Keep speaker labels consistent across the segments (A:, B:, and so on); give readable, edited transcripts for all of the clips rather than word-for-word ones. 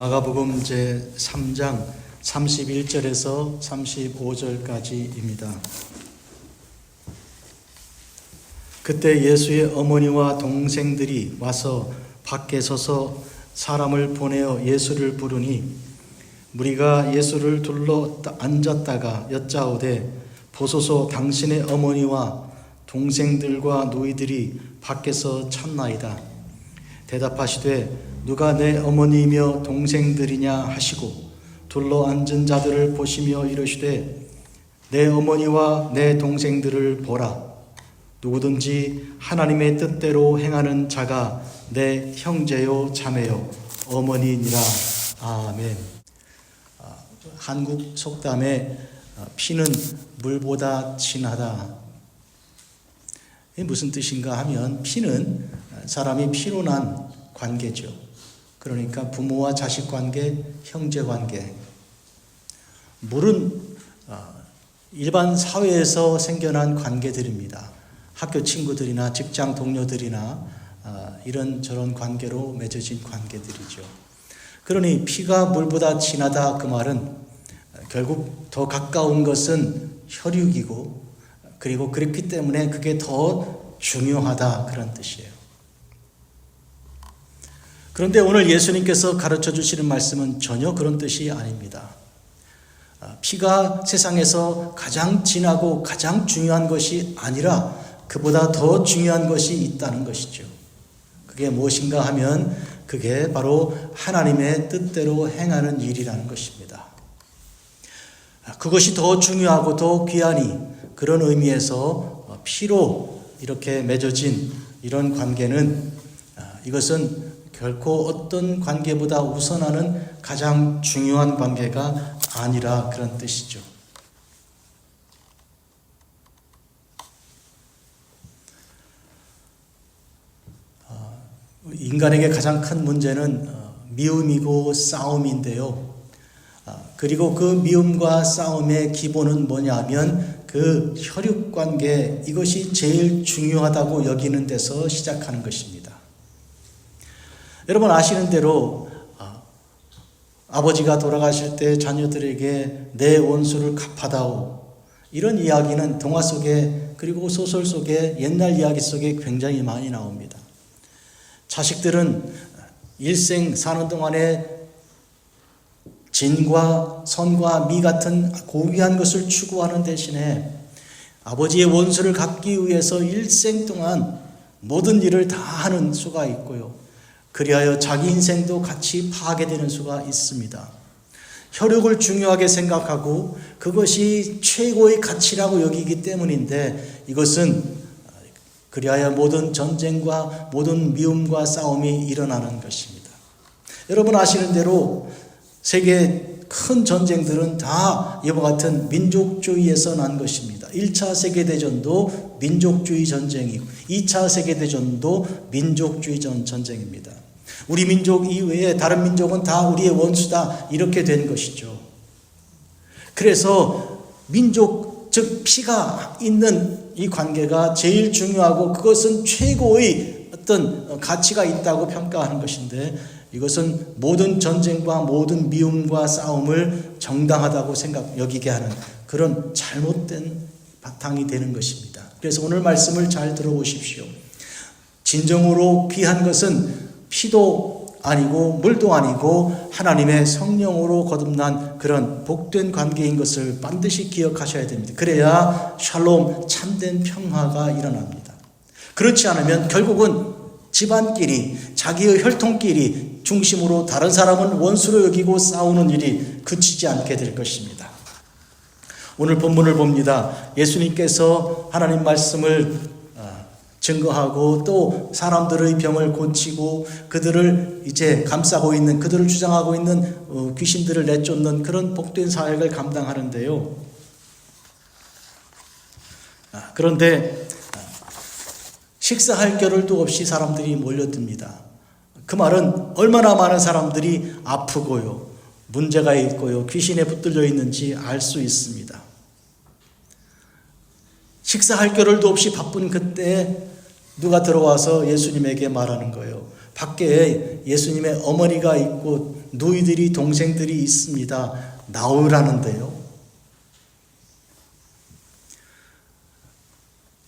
A: 마가복음 제3장 31절에서 35절까지입니다. 그때 예수의 어머니와 동생들이 와서 밖에 서서 사람을 보내어 예수를 부르니 무리가 예수를 둘러 앉았다가 여짜오되 보소서 당신의 어머니와 동생들과 노이들이 밖에서 찾나이다. 대답하시되 누가 내 어머니이며 동생들이냐 하시고 둘러 앉은 자들을 보시며 이르시되 내 어머니와 내 동생들을 보라. 누구든지 하나님의 뜻대로 행하는 자가 내 형제요 자매요 어머니니라. 아멘. 한국 속담에 피는 물보다 진하다. 이게 무슨 뜻인가 하면 피는 사람이 피로 난 관계죠. 그러니까 부모와 자식 관계, 형제 관계. 물은 일반 사회에서 생겨난 관계들입니다. 학교 친구들이나 직장 동료들이나 이런 저런 관계로 맺어진 관계들이죠. 그러니 피가 물보다 진하다 그 말은 결국 더 가까운 것은 혈육이고 그리고 그렇기 때문에 그게 더 중요하다 그런 뜻이에요. 그런데 오늘 예수님께서 가르쳐 주시는 말씀은 전혀 그런 뜻이 아닙니다. 피가 세상에서 가장 진하고 가장 중요한 것이 아니라 그보다 더 중요한 것이 있다는 것이죠. 그게 무엇인가 하면 그게 바로 하나님의 뜻대로 행하는 일이라는 것입니다. 그것이 더 중요하고 더 귀하니 그런 의미에서 피로 이렇게 맺어진 이런 관계는 이것은 결코 어떤 관계보다 우선하는 가장 중요한 관계가 아니라 그런 뜻이죠. 인간에게 가장 큰 문제는 미움이고 싸움인데요. 그리고 그 미움과 싸움의 기본은 뭐냐면 그 혈육관계, 이것이 제일 중요하다고 여기는 데서 시작하는 것입니다. 여러분 아시는 대로 아버지가 돌아가실 때 자녀들에게 내 원수를 갚아다오, 이런 이야기는 동화 속에 그리고 소설 속에 옛날 이야기 속에 굉장히 많이 나옵니다. 자식들은 일생 사는 동안에 진과 선과 미 같은 고귀한 것을 추구하는 대신에 아버지의 원수를 갚기 위해서 일생 동안 모든 일을 다 하는 수가 있고요. 그리하여 자기 인생도 같이 파괴되는 수가 있습니다. 혈육을 중요하게 생각하고 그것이 최고의 가치라고 여기기 때문인데 이것은 그리하여 모든 전쟁과 모든 미움과 싸움이 일어나는 것입니다. 여러분 아시는 대로 세계 큰 전쟁들은 다 이와 같은 민족주의에서 난 것입니다. 1차 세계대전도 민족주의 전쟁이고 2차 세계대전도 민족주의 전쟁입니다. 우리 민족 이외에 다른 민족은 다 우리의 원수다 이렇게 된 것이죠. 그래서 민족 즉 피가 있는 이 관계가 제일 중요하고 그것은 최고의 어떤 가치가 있다고 평가하는 것인데 이것은 모든 전쟁과 모든 미움과 싸움을 정당하다고 여기게 하는 그런 잘못된 바탕이 되는 것입니다. 그래서 오늘 말씀을 잘 들어보십시오. 진정으로 귀한 것은 피도 아니고 물도 아니고 하나님의 성령으로 거듭난 그런 복된 관계인 것을 반드시 기억하셔야 됩니다. 그래야 샬롬 참된 평화가 일어납니다. 그렇지 않으면 결국은 집안끼리 자기의 혈통끼리 중심으로 다른 사람은 원수로 여기고 싸우는 일이 그치지 않게 될 것입니다. 오늘 본문을 봅니다. 예수님께서 하나님 말씀을 증거하고 또 사람들의 병을 고치고 그들을 이제 감싸고 있는 그들을 주장하고 있는 귀신들을 내쫓는 그런 복된 사역을 감당하는데요. 그런데 식사할 겨를도 없이 사람들이 몰려듭니다. 그 말은 얼마나 많은 사람들이 아프고요, 문제가 있고요, 귀신에 붙들려 있는지 알 수 있습니다. 식사할 겨를도 없이 바쁜 그때 누가 들어와서 예수님에게 말하는 거예요. 밖에 예수님의 어머니가 있고 누이들이 동생들이 있습니다. 나오라는데요.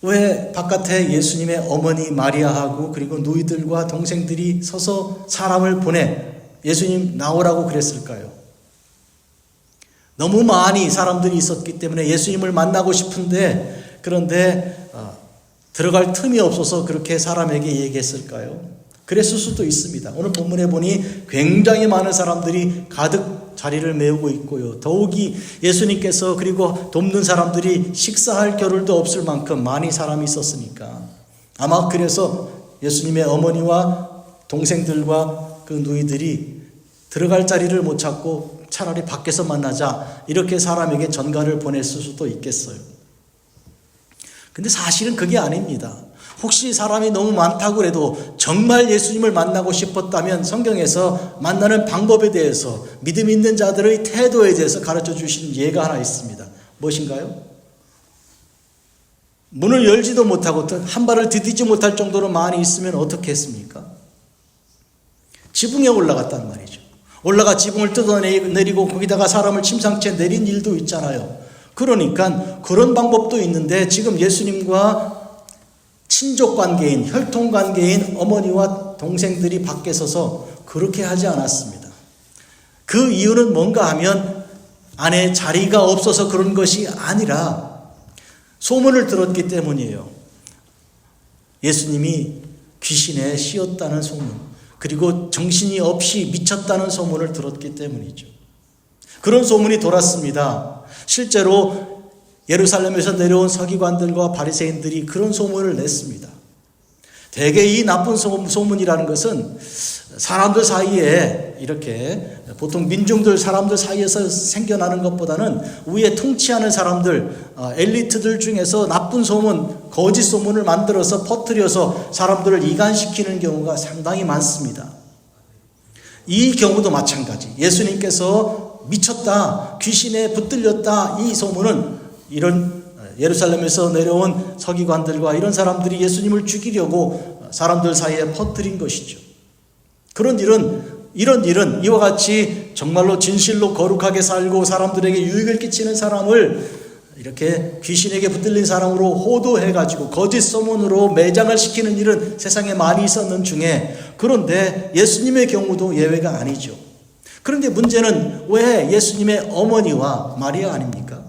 A: 왜 바깥에 예수님의 어머니 마리아하고 그리고 누이들과 동생들이 서서 사람을 보내 예수님 나오라고 그랬을까요? 너무 많이 사람들이 있었기 때문에 예수님을 만나고 싶은데 그런데 들어갈 틈이 없어서 그렇게 사람에게 얘기했을까요? 그랬을 수도 있습니다. 오늘 본문에 보니 굉장히 많은 사람들이 가득 자리를 메우고 있고요. 더욱이 예수님께서 그리고 돕는 사람들이 식사할 겨를도 없을 만큼 많이 사람이 있었으니까 아마 그래서 예수님의 어머니와 동생들과 그 누이들이 들어갈 자리를 못 찾고 차라리 밖에서 만나자 이렇게 사람에게 전가를 보냈을 수도 있겠어요. 근데 사실은 그게 아닙니다. 혹시 사람이 너무 많다고 해도 정말 예수님을 만나고 싶었다면 성경에서 만나는 방법에 대해서 믿음 있는 자들의 태도에 대해서 가르쳐 주신 예가 하나 있습니다. 무엇인가요? 문을 열지도 못하고 한 발을 디디지 못할 정도로 많이 있으면 어떻게 했습니까? 지붕에 올라갔단 말이죠. 올라가 지붕을 뜯어내리고 거기다가 사람을 침상채 내린 일도 있잖아요. 그러니까 그런 방법도 있는데 지금 예수님과 친족 관계인, 혈통 관계인 어머니와 동생들이 밖에 서서 그렇게 하지 않았습니다. 그 이유는 뭔가 하면 안에 자리가 없어서 그런 것이 아니라 소문을 들었기 때문이에요. 예수님이 귀신에 씌었다는 소문, 그리고 정신이 없이 미쳤다는 소문을 들었기 때문이죠. 그런 소문이 돌았습니다. 실제로 예루살렘에서 내려온 서기관들과 바리새인들이 그런 소문을 냈습니다. 대개 이 나쁜 소문이라는 것은 사람들 사이에 이렇게 보통 민중들 사람들 사이에서 생겨나는 것보다는 위에 통치하는 사람들 엘리트들 중에서 나쁜 소문, 거짓 소문을 만들어서 퍼뜨려서 사람들을 이간시키는 경우가 상당히 많습니다. 이 경우도 마찬가지. 예수님께서 미쳤다, 귀신에 붙들렸다 이 소문은 이런 예루살렘에서 내려온 서기관들과 이런 사람들이 예수님을 죽이려고 사람들 사이에 퍼뜨린 것이죠. 이런 일은 이와 같이 정말로 진실로 거룩하게 살고 사람들에게 유익을 끼치는 사람을 이렇게 귀신에게 붙들린 사람으로 호도해가지고 거짓 소문으로 매장을 시키는 일은 세상에 많이 있었는 중에 그런데 예수님의 경우도 예외가 아니죠. 그런데 문제는 왜 예수님의 어머니와 마리아 아닙니까?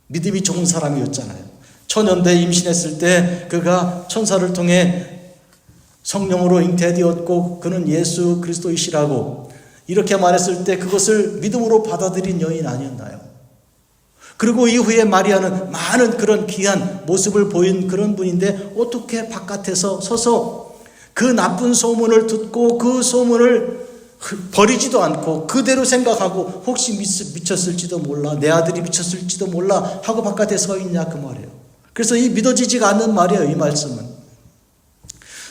A: 믿음이 좋은 사람이었잖아요. 초년대 임신했을 때 그가 천사를 통해 성령으로 잉태되었고 그는 예수 그리스도이시라고 이렇게 말했을 때 그것을 믿음으로 받아들인 여인 아니었나요? 그리고 이후에 마리아는 많은 그런 귀한 모습을 보인 그런 분인데 어떻게 바깥에서 서서 그 나쁜 소문을 듣고 그 소문을 버리지도 않고 그대로 생각하고 혹시 미쳤을지도 몰라, 내 아들이 미쳤을지도 몰라 하고 바깥에 서 있냐 그 말이에요. 그래서 이 믿어지지가 않는 말이에요. 이 말씀은.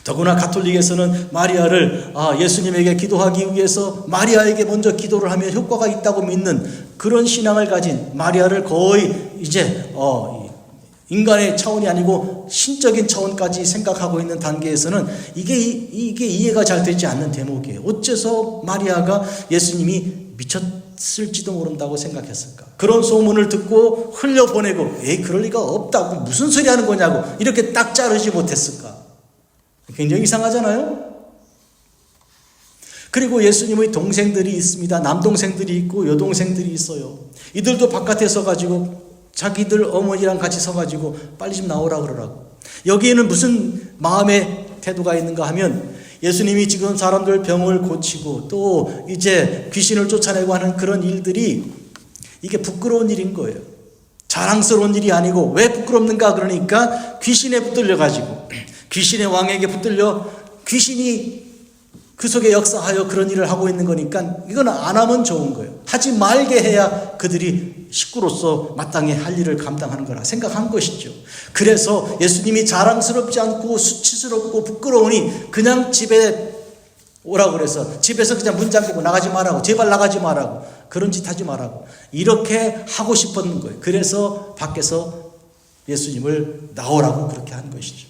A: 더구나 가톨릭에서는 마리아를 예수님에게 기도하기 위해서 마리아에게 먼저 기도를 하면 효과가 있다고 믿는 그런 신앙을 가진 마리아를 거의 이제 인간의 차원이 아니고 신적인 차원까지 생각하고 있는 단계에서는 이게 이해가 잘 되지 않는 대목이에요. 어째서 마리아가 예수님이 미쳤을지도 모른다고 생각했을까? 그런 소문을 듣고 흘려보내고 그럴 리가 없다고 무슨 소리 하는 거냐고 이렇게 딱 자르지 못했을까? 굉장히 이상하잖아요. 그리고 예수님의 동생들이 있습니다. 남동생들이 있고 여동생들이 있어요. 이들도 바깥에 서가지고 자기들 어머니랑 같이 서가지고 빨리 좀 나오라 그러라고. 여기에는 무슨 마음의 태도가 있는가 하면 예수님이 지금 사람들 병을 고치고 또 이제 귀신을 쫓아내고 하는 그런 일들이 이게 부끄러운 일인 거예요. 자랑스러운 일이 아니고 왜 부끄럽는가 그러니까 귀신에 붙들려가지고 귀신의 왕에게 붙들려 귀신이 그 속에 역사하여 그런 일을 하고 있는 거니까 이건 안 하면 좋은 거예요. 하지 말게 해야 그들이 식구로서 마땅히 할 일을 감당하는 거라 생각한 것이죠. 그래서 예수님이 자랑스럽지 않고 수치스럽고 부끄러우니 그냥 집에 오라고 그래서 집에서 그냥 문 잠그고 나가지 말라고, 제발 나가지 말라고, 그런 짓 하지 말라고 이렇게 하고 싶었는 거예요. 그래서 밖에서 예수님을 나오라고 그렇게 한 것이죠.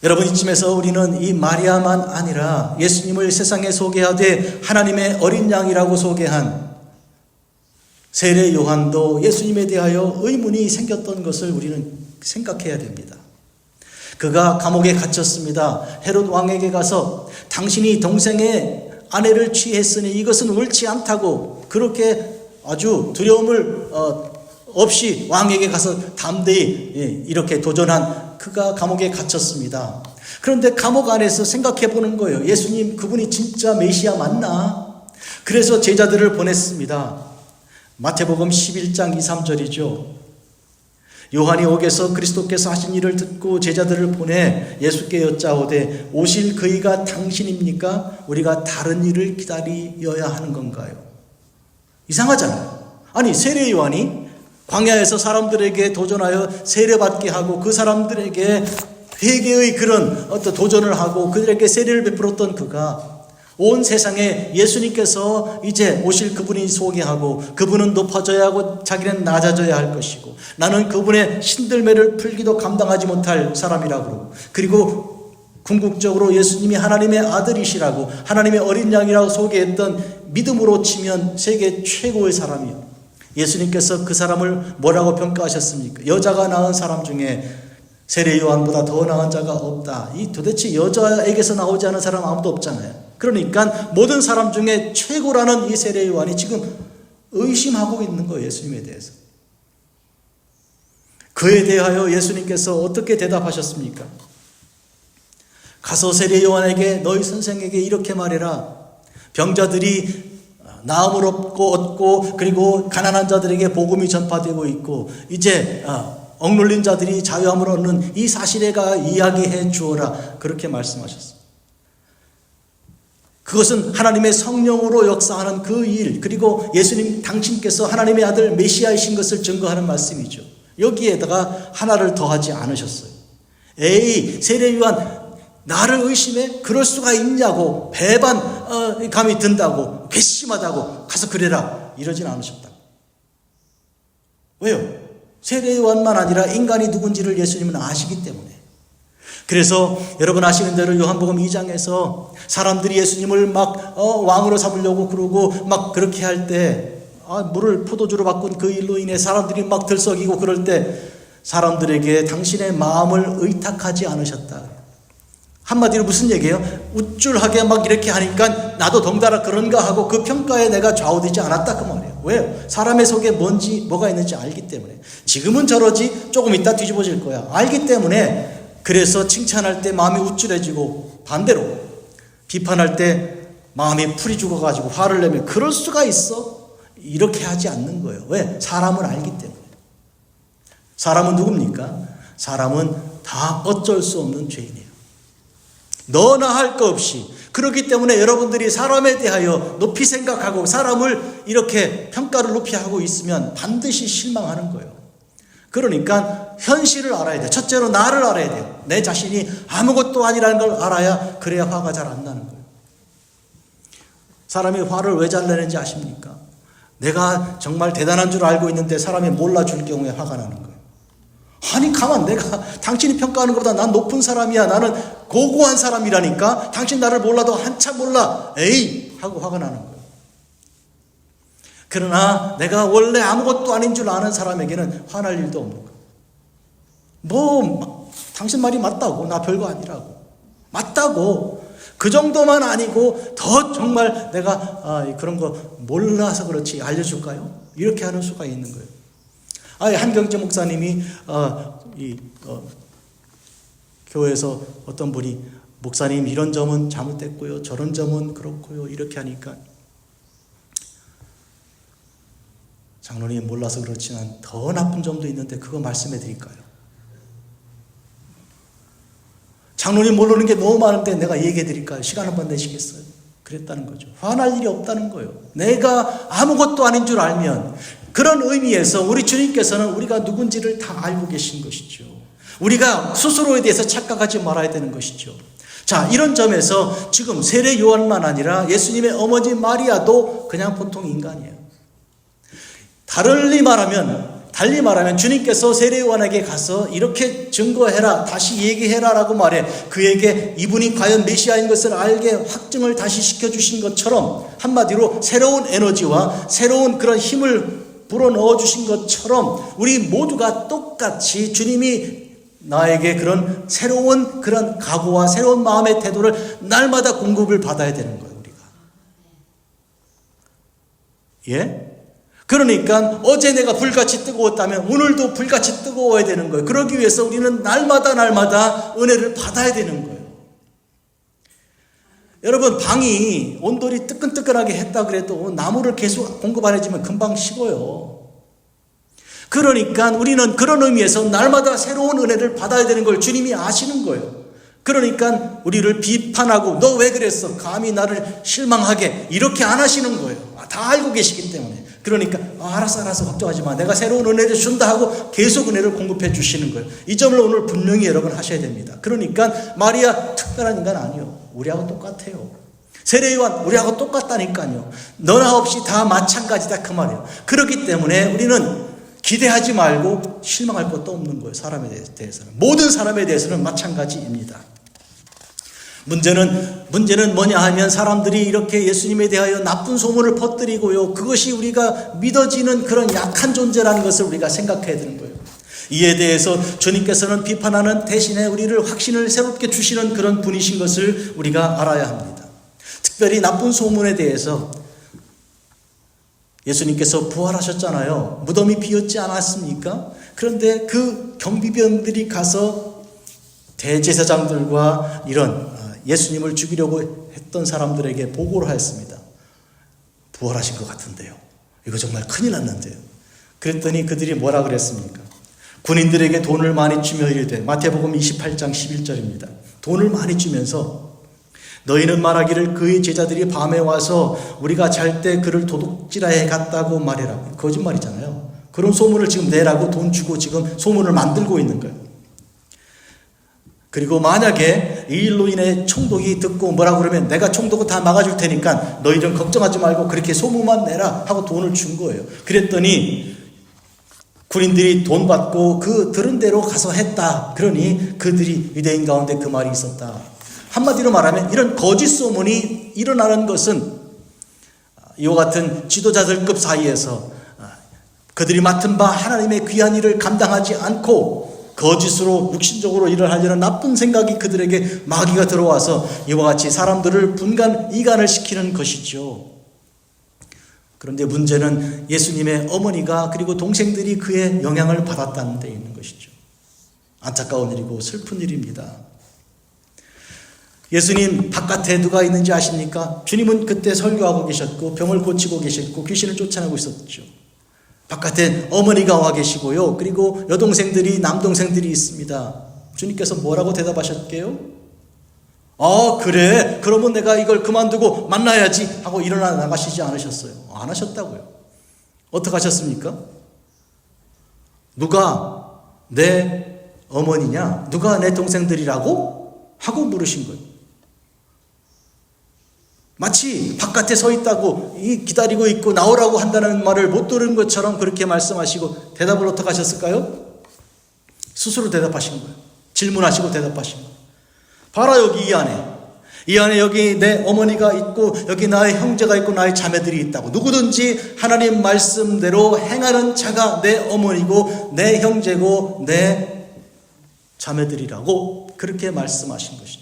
A: 여러분, 이쯤에서 우리는 이 마리아만 아니라 예수님을 세상에 소개하되 하나님의 어린 양이라고 소개한 세례 요한도 예수님에 대하여 의문이 생겼던 것을 우리는 생각해야 됩니다. 그가 감옥에 갇혔습니다. 헤롯 왕에게 가서 당신이 동생의 아내를 취했으니 이것은 옳지 않다고 그렇게 아주 두려움을 없이 왕에게 가서 담대히 이렇게 도전한 그가 감옥에 갇혔습니다. 그런데 감옥 안에서 생각해 보는 거예요. 예수님, 그분이 진짜 메시아 맞나? 그래서 제자들을 보냈습니다. 마태복음 11장 2, 3절이죠. 요한이 옥에서 그리스도께서 하신 일을 듣고 제자들을 보내 예수께 여짜오되 오실 그이가 당신입니까? 우리가 다른 일을 기다려야 하는 건가요? 이상하잖아요. 아니, 세례 요한이 광야에서 사람들에게 도전하여 세례받게 하고 그 사람들에게 회개의 그런 어떤 도전을 하고 그들에게 세례를 베풀었던 그가 온 세상에 예수님께서 이제 오실 그분이 소개하고 그분은 높아져야 하고 자기는 낮아져야 할 것이고 나는 그분의 신들매를 풀기도 감당하지 못할 사람이라고 그리고 궁극적으로 예수님이 하나님의 아들이시라고 하나님의 어린 양이라고 소개했던 믿음으로 치면 세계 최고의 사람이요. 예수님께서 그 사람을 뭐라고 평가하셨습니까? 여자가 낳은 사람 중에 세례 요한보다 더 나은 자가 없다. 이 도대체 여자에게서 나오지 않은 사람 아무도 없잖아요. 그러니까 모든 사람 중에 최고라는 이 세례 요한이 지금 의심하고 있는 거예요. 예수님에 대해서. 그에 대하여 예수님께서 어떻게 대답하셨습니까? 가서 세례 요한에게 너희 선생에게 이렇게 말해라. 병자들이 나음을 얻고 그리고 가난한 자들에게 복음이 전파되고 있고 이제 억눌린 자들이 자유함을 얻는 이 사실에가 이야기해 주어라. 그렇게 말씀하셨습니다. 그것은 하나님의 성령으로 역사하는 그 일, 그리고 예수님 당신께서 하나님의 아들 메시아이신 것을 증거하는 말씀이죠. 여기에다가 하나를 더하지 않으셨어요. 에이, 세례 요한 나를 의심해? 그럴 수가 있냐고 배반감이 든다고 괘씸하다고 가서 그래라 이러진 않으셨다. 왜요? 세례 요한만 아니라 인간이 누군지를 예수님은 아시기 때문에. 그래서 여러분 아시는 대로 요한복음 2장에서 사람들이 예수님을 막 왕으로 삼으려고 그러고 막 그렇게 할 때 물을 포도주로 바꾼 그 일로 인해 사람들이 막 들썩이고 그럴 때 사람들에게 당신의 마음을 의탁하지 않으셨다. 한마디로 무슨 얘기예요? 우쭐하게 막 이렇게 하니까 나도 덩달아 그런가 하고 그 평가에 내가 좌우되지 않았다 그 말이에요. 왜요? 사람의 속에 뭐가 있는지 알기 때문에. 지금은 저러지 조금 있다 뒤집어질 거야. 알기 때문에. 그래서 칭찬할 때 마음이 우쭐해지고 반대로 비판할 때 마음이 풀이 죽어가지고 화를 내면 그럴 수가 있어? 이렇게 하지 않는 거예요. 왜? 사람은 알기 때문에. 사람은 누굽니까? 사람은 다 어쩔 수 없는 죄인이에요. 너나 할 거 없이. 그렇기 때문에 여러분들이 사람에 대하여 높이 생각하고 사람을 이렇게 평가를 높이 하고 있으면 반드시 실망하는 거예요. 그러니까 현실을 알아야 돼요. 첫째로 나를 알아야 돼요. 내 자신이 아무것도 아니라는 걸 알아야 그래야 화가 잘 안 나는 거예요. 사람이 화를 왜 잘 내는지 아십니까? 내가 정말 대단한 줄 알고 있는데 사람이 몰라줄 경우에 화가 나는 거예요. 아니 가만 내가 당신이 평가하는 것보다 난 높은 사람이야. 나는 고고한 사람이라니까 당신 나를 몰라도 한참 몰라. 에이 하고 화가 나는 거예요. 그러나 내가 원래 아무것도 아닌 줄 아는 사람에게는 화날 일도 없는 거예요. 뭐 당신 말이 맞다고. 나 별거 아니라고. 맞다고. 그 정도만 아니고 더 정말 내가 그런 거 몰라서 그렇지 알려줄까요? 이렇게 하는 수가 있는 거예요. 한경재 목사님이 교회에서 어떤 분이 목사님 이런 점은 잘못됐고요. 저런 점은 그렇고요. 이렇게 하니까 장로님 몰라서 그렇지만 더 나쁜 점도 있는데 그거 말씀해 드릴까요? 장로님 모르는 게 너무 많은데 내가 얘기해 드릴까요? 시간 한번 내시겠어요? 그랬다는 거죠. 화날 일이 없다는 거예요. 내가 아무것도 아닌 줄 알면 그런 의미에서 우리 주님께서는 우리가 누군지를 다 알고 계신 것이죠. 우리가 스스로에 대해서 착각하지 말아야 되는 것이죠. 자, 이런 점에서 지금 세례 요한만 아니라 예수님의 어머니 마리아도 그냥 보통 인간이에요. 다르게 말하면 달리 말하면 주님께서 세례요한에게 가서 이렇게 증거해라, 다시 얘기해라라고 말해 그에게 이분이 과연 메시아인 것을 알게 확증을 다시 시켜주신 것처럼, 한마디로 새로운 에너지와 새로운 그런 힘을 불어넣어 주신 것처럼 우리 모두가 똑같이 주님이 나에게 그런 새로운 그런 각오와 새로운 마음의 태도를 날마다 공급을 받아야 되는 거예요, 우리가. 예? 그러니까 어제 내가 불같이 뜨거웠다면 오늘도 불같이 뜨거워야 되는 거예요. 그러기 위해서 우리는 날마다 은혜를 받아야 되는 거예요. 여러분, 방이 온돌이 뜨끈뜨끈하게 했다 그래도 나무를 계속 공급 안 해주면 금방 식어요. 그러니까 우리는 그런 의미에서 날마다 새로운 은혜를 받아야 되는 걸 주님이 아시는 거예요. 그러니까 우리를 비판하고 너 왜 그랬어? 감히 나를 실망하게 이렇게 안 하시는 거예요. 다 알고 계시기 때문에. 그러니까 알았어 걱정하지 마. 내가 새로운 은혜를 준다 하고 계속 은혜를 공급해 주시는 거예요. 이 점을 오늘 분명히 여러분 하셔야 됩니다. 그러니까 마리아 특별한 인간 아니요. 우리하고 똑같아요. 세례요한 우리하고 똑같다니까요. 너나 없이 다 마찬가지다 그 말이에요. 그렇기 때문에 우리는 기대하지 말고 실망할 것도 없는 거예요. 사람에 대해서는. 모든 사람에 대해서는 마찬가지입니다. 문제는 뭐냐 하면 사람들이 이렇게 예수님에 대하여 나쁜 소문을 퍼뜨리고요. 그것이 우리가 믿어지는 그런 약한 존재라는 것을 우리가 생각해야 되는 거예요. 이에 대해서 주님께서는 비판하는 대신에 우리를 확신을 새롭게 주시는 그런 분이신 것을 우리가 알아야 합니다. 특별히 나쁜 소문에 대해서 예수님께서 부활하셨잖아요. 무덤이 비었지 않았습니까? 그런데 그 경비병들이 가서 대제사장들과 이런 예수님을 죽이려고 했던 사람들에게 보고를 하였습니다. 부활하신 것 같은데요. 이거 정말 큰일 났는데요. 그랬더니 그들이 뭐라 그랬습니까? 군인들에게 돈을 많이 주며 이르되, 마태복음 28장 11절입니다. 돈을 많이 주면서 너희는 말하기를 그의 제자들이 밤에 와서 우리가 잘 때 그를 도둑질하에 갔다고 말해라. 거짓말이잖아요. 그런 소문을 지금 내라고 돈 주고 지금 소문을 만들고 있는 거예요. 그리고 만약에 이 일로 인해 총독이 듣고 뭐라고 그러면 내가 총독은 다 막아줄 테니까 너희들은 걱정하지 말고 그렇게 소문만 내라 하고 돈을 준 거예요. 그랬더니 군인들이 돈 받고 그 들은 대로 가서 했다. 그러니 그들이 유대인 가운데 그 말이 있었다. 한마디로 말하면 이런 거짓 소문이 일어나는 것은 이와 같은 지도자들급 사이에서 그들이 맡은 바 하나님의 귀한 일을 감당하지 않고 거짓으로 육신적으로 일을 하려는 나쁜 생각이 그들에게 마귀가 들어와서 이와 같이 사람들을 이간을 시키는 것이죠. 그런데 문제는 예수님의 어머니가 그리고 동생들이 그의 영향을 받았다는 데 있는 것이죠. 안타까운 일이고 슬픈 일입니다. 예수님 바깥에 누가 있는지 아십니까? 주님은 그때 설교하고 계셨고 병을 고치고 계셨고 귀신을 쫓아내고 있었죠. 바깥에 어머니가 와 계시고요. 그리고 여동생들이 남동생들이 있습니다. 주님께서 뭐라고 대답하셨게요? 그래. 그러면 내가 이걸 그만두고 만나야지 하고 일어나 나가시지 않으셨어요. 안 하셨다고요. 어떻게 하셨습니까? 누가 내 어머니냐? 누가 내 동생들이라고? 하고 물으신 거예요. 마치 바깥에 서 있다고 기다리고 있고 나오라고 한다는 말을 못 들은 것처럼 그렇게 말씀하시고 대답을 어떻게 하셨을까요? 스스로 대답하신 거예요. 질문하시고 대답하신 거예요. 봐라 여기 이 안에 여기 내 어머니가 있고 여기 나의 형제가 있고 나의 자매들이 있다고. 누구든지 하나님 말씀대로 행하는 자가 내 어머니고 내 형제고 내 자매들이라고 그렇게 말씀하신 것이죠.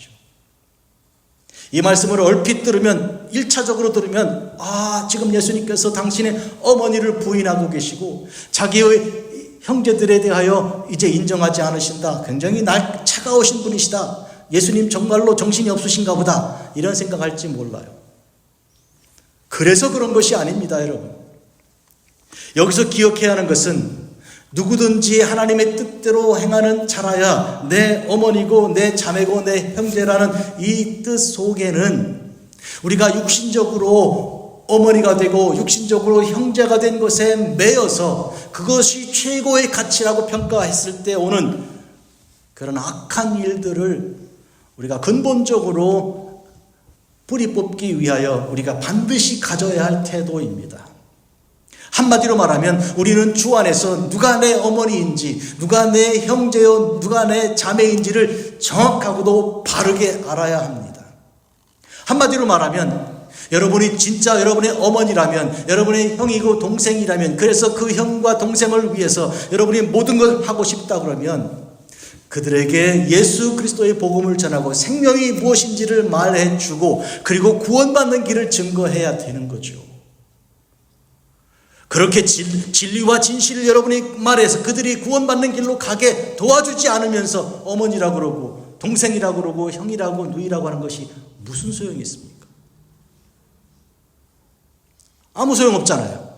A: 이 말씀을 얼핏 들으면 1차적으로 들으면 지금 예수님께서 당신의 어머니를 부인하고 계시고 자기의 형제들에 대하여 이제 인정하지 않으신다. 굉장히 차가우신 분이시다. 예수님 정말로 정신이 없으신가 보다. 이런 생각할지 몰라요. 그래서 그런 것이 아닙니다, 여러분. 여기서 기억해야 하는 것은 누구든지 하나님의 뜻대로 행하는 자라야 내 어머니고 내 자매고 내 형제라는 이 뜻 속에는 우리가 육신적으로 어머니가 되고 육신적으로 형제가 된 것에 매여서 그것이 최고의 가치라고 평가했을 때 오는 그런 악한 일들을 우리가 근본적으로 뿌리 뽑기 위하여 우리가 반드시 가져야 할 태도입니다. 한마디로 말하면 우리는 주 안에서 누가 내 어머니인지, 누가 내 형제요, 누가 내 자매인지를 정확하고도 바르게 알아야 합니다. 한마디로 말하면 여러분이 진짜 여러분의 어머니라면, 여러분의 형이고 동생이라면, 그래서 그 형과 동생을 위해서 여러분이 모든 걸 하고 싶다 그러면 그들에게 예수 그리스도의 복음을 전하고 생명이 무엇인지를 말해주고 그리고 구원받는 길을 증거해야 되는 거죠. 그렇게 진리와 진실을 여러분이 말해서 그들이 구원받는 길로 가게 도와주지 않으면서 어머니라고 그러고 동생이라고 그러고 형이라고 누이라고 하는 것이 무슨 소용이 있습니까? 아무 소용없잖아요.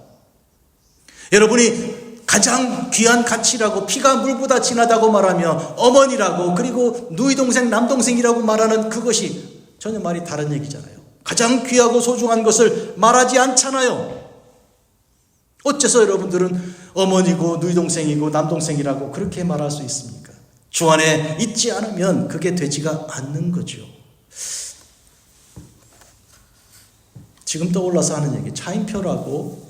A: 여러분이 가장 귀한 가치라고 피가 물보다 진하다고 말하며 어머니라고 그리고 누이 동생 남동생이라고 말하는 그것이 전혀 말이 다른 얘기잖아요. 가장 귀하고 소중한 것을 말하지 않잖아요. 어째서 여러분들은 어머니고 누이 동생이고 남동생이라고 그렇게 말할 수 있습니까? 주 안에 있지 않으면 그게 되지가 않는 거죠. 지금 떠올라서 하는 얘기, 차인표라고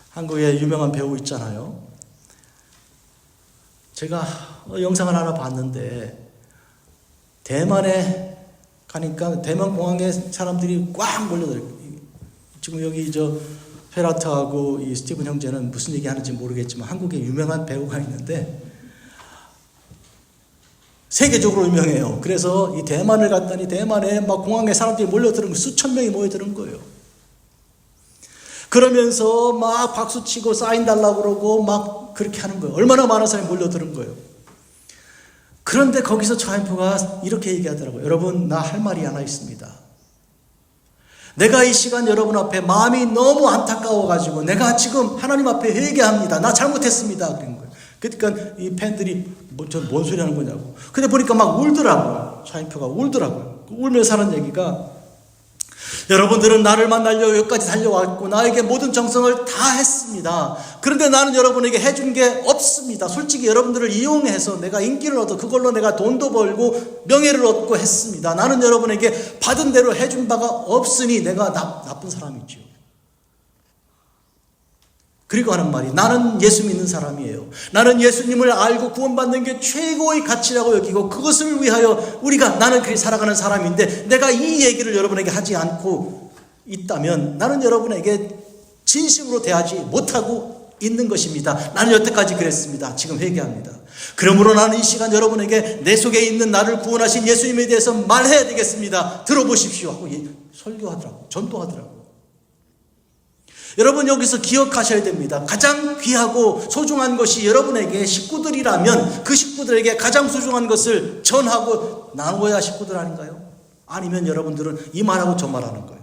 A: 한국의 유명한 배우 있잖아요. 제가 영상을 하나 봤는데 대만에 가니까 대만 공항에 사람들이 꽉 몰려들어요. 지금 여기 페라트하고 이 스티븐 형제는 무슨 얘기 하는지 모르겠지만 한국에 유명한 배우가 있는데 세계적으로 유명해요. 그래서 이 대만을 갔더니 대만에 막 공항에 사람들이 몰려드는 거, 수천 명이 모여드는 거예요. 그러면서 막 박수치고 사인 달라고 그러고 막 그렇게 하는 거예요. 얼마나 많은 사람이 몰려드는 거예요. 그런데 거기서 차인표가 이렇게 얘기하더라고요. 여러분, 나 할 말이 하나 있습니다. 내가 이 시간 여러분 앞에 마음이 너무 안타까워가지고 내가 지금 하나님 앞에 회개합니다. 나 잘못했습니다. 그런 거예요. 그러니까 이 팬들이 뭔 소리 하는 거냐고. 근데 보니까 막 울더라고요. 차인표가 울더라고요. 울면서 하는 얘기가 여러분들은 나를 만나려고 여기까지 달려왔고 나에게 모든 정성을 다 했습니다. 그런데 나는 여러분에게 해준 게 없습니다. 솔직히 여러분들을 이용해서 내가 인기를 얻어 그걸로 내가 돈도 벌고 명예를 얻고 했습니다. 나는 여러분에게 받은 대로 해준 바가 없으니 내가 나쁜 사람이죠. 그리고 하는 말이 나는 예수 믿는 사람이에요. 나는 예수님을 알고 구원받는 게 최고의 가치라고 여기고 그것을 위하여 나는 그렇게 살아가는 사람인데 내가 이 얘기를 여러분에게 하지 않고 있다면 나는 여러분에게 진심으로 대하지 못하고 있는 것입니다. 나는 여태까지 그랬습니다. 지금 회개합니다. 그러므로 나는 이 시간 여러분에게 내 속에 있는 나를 구원하신 예수님에 대해서 말해야 되겠습니다. 들어보십시오 하고 설교하더라고. 전도하더라고. 여러분 여기서 기억하셔야 됩니다. 가장 귀하고 소중한 것이 여러분에게 식구들이라면 그 식구들에게 가장 소중한 것을 전하고 나누어야 식구들 아닌가요? 아니면 여러분들은 이 말하고 저 말하는 거예요.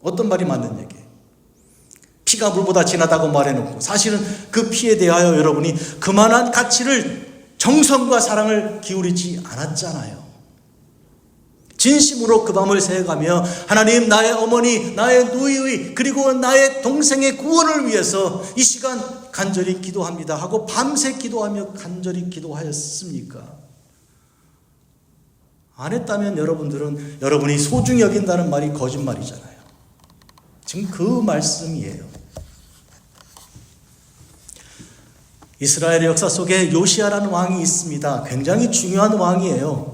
A: 어떤 말이 맞는 얘기예요? 피가 물보다 진하다고 말해놓고 사실은 그 피에 대하여 여러분이 그만한 가치를 정성과 사랑을 기울이지 않았잖아요. 진심으로 그 밤을 새가며 하나님 나의 어머니, 나의 누이 그리고 나의 동생의 구원을 위해서 이 시간 간절히 기도합니다 하고 밤새 기도하며 간절히 기도하였습니까? 안 했다면 여러분들은 여러분이 소중히 여긴다는 말이 거짓말이잖아요. 지금 그 말씀이에요. 이스라엘의 역사 속에 요시아라는 왕이 있습니다. 굉장히 중요한 왕이에요.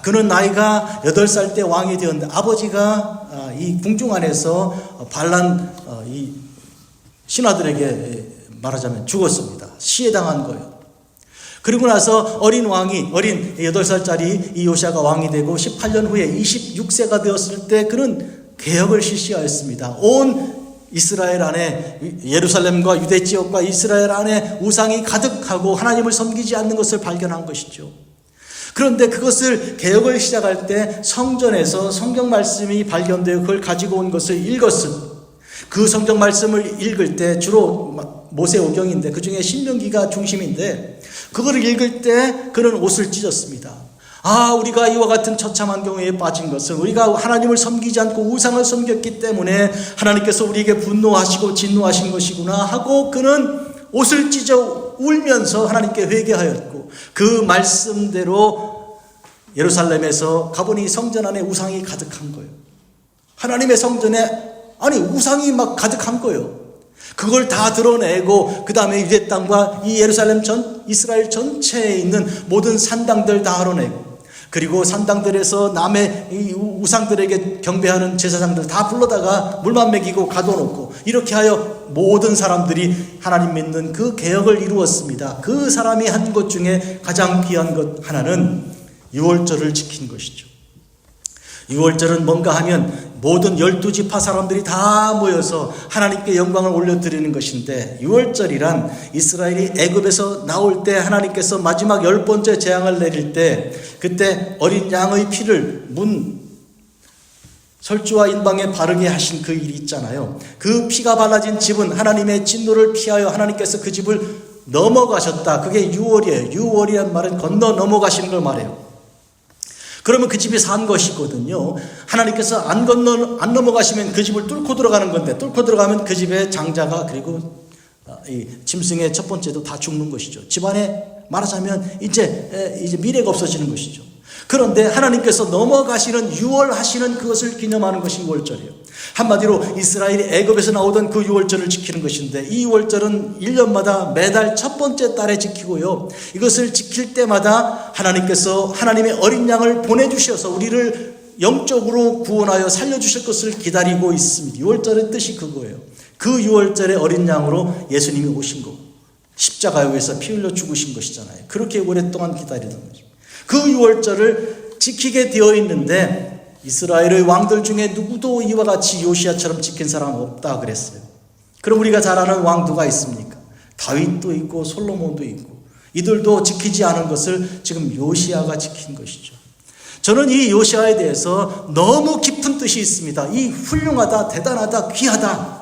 A: 그는 나이가 8살 때 왕이 되었는데 아버지가 이 궁중 안에서 반란 이 신하들에게 말하자면 죽었습니다. 시해당한 거예요. 그리고 나서 어린 8살짜리 이 요시아가 왕이 되고 18년 후에 26세가 되었을 때 그는 개혁을 실시하였습니다. 온 이스라엘 안에 예루살렘과 유대 지역과 이스라엘 안에 우상이 가득하고 하나님을 섬기지 않는 것을 발견한 것이죠. 그런데 그것을 개혁을 시작할 때 성전에서 성경 말씀이 발견되어 그걸 가지고 온 것을 읽었은 그 성경 말씀을 읽을 때 주로 모세오경인데 그중에 신명기가 중심인데 그거를 읽을 때 그는 옷을 찢었습니다. 우리가 이와 같은 처참한 경우에 빠진 것은 우리가 하나님을 섬기지 않고 우상을 섬겼기 때문에 하나님께서 우리에게 분노하시고 진노하신 것이구나 하고 그는 옷을 찢어 울면서 하나님께 회개하였고 그 말씀대로 예루살렘에서 가보니 성전 안에 우상이 가득한 거예요. 하나님의 성전에 우상이 막 가득한 거예요. 그걸 다 드러내고 그 다음에 유대 땅과 이 예루살렘 이스라엘 전체에 있는 모든 산당들 다 드러내고, 그리고 산당들에서 남의 이 우상들에게 경배하는 제사장들 다 불러다가 물만 먹이고 가둬놓고, 이렇게 하여 모든 사람들이 하나님 믿는 그 개혁을 이루었습니다. 그 사람이 한 것 중에 가장 귀한 것 하나는 유월절을 지킨 것이죠. 유월절은 뭔가 하면 모든 12지파 사람들이 다 모여서 하나님께 영광을 올려드리는 것인데, 유월절이란 이스라엘이 애굽에서 나올 때 하나님께서 마지막 10번째 재앙을 내릴 때, 그때 어린 양의 피를 설주와 인방에 바르게 하신 그 일이 있잖아요. 그 피가 발라진 집은 하나님의 진노를 피하여 하나님께서 그 집을 넘어가셨다. 그게 유월이에요. 유월이란 말은 건너 넘어가시는 걸 말해요. 그러면 그 집이 산 것이거든요. 하나님께서 안 넘어가시면 그 집을 뚫고 들어가는 건데, 뚫고 들어가면 그 집의 장자가, 그리고 이 짐승의 첫 번째도 다 죽는 것이죠. 집안에 말하자면 이제 미래가 없어지는 것이죠. 그런데 하나님께서 넘어가시는 유월하시는 그것을 기념하는 것이 유월절이에요. 한마디로 이스라엘이 애굽에서 나오던 그 유월절을 지키는 것인데, 이 유월절은 1년마다 매달 첫 번째 달에 지키고요. 이것을 지킬 때마다 하나님께서 하나님의 어린 양을 보내주셔서 우리를 영적으로 구원하여 살려주실 것을 기다리고 있습니다. 유월절의 뜻이 그거예요. 그 유월절의 어린 양으로 예수님이 오신 거고, 십자가에 위해서 피 흘려 죽으신 것이잖아요. 그렇게 오랫동안 기다리던 거죠. 그 유월절을 지키게 되어 있는데, 이스라엘의 왕들 중에 누구도 이와 같이 요시야처럼 지킨 사람 없다 그랬어요. 그럼 우리가 잘 아는 왕 누가 있습니까? 다윗도 있고 솔로몬도 있고, 이들도 지키지 않은 것을 지금 요시야가 지킨 것이죠. 저는 이 요시야에 대해서 너무 깊은 뜻이 있습니다. 이 훌륭하다, 대단하다, 귀하다.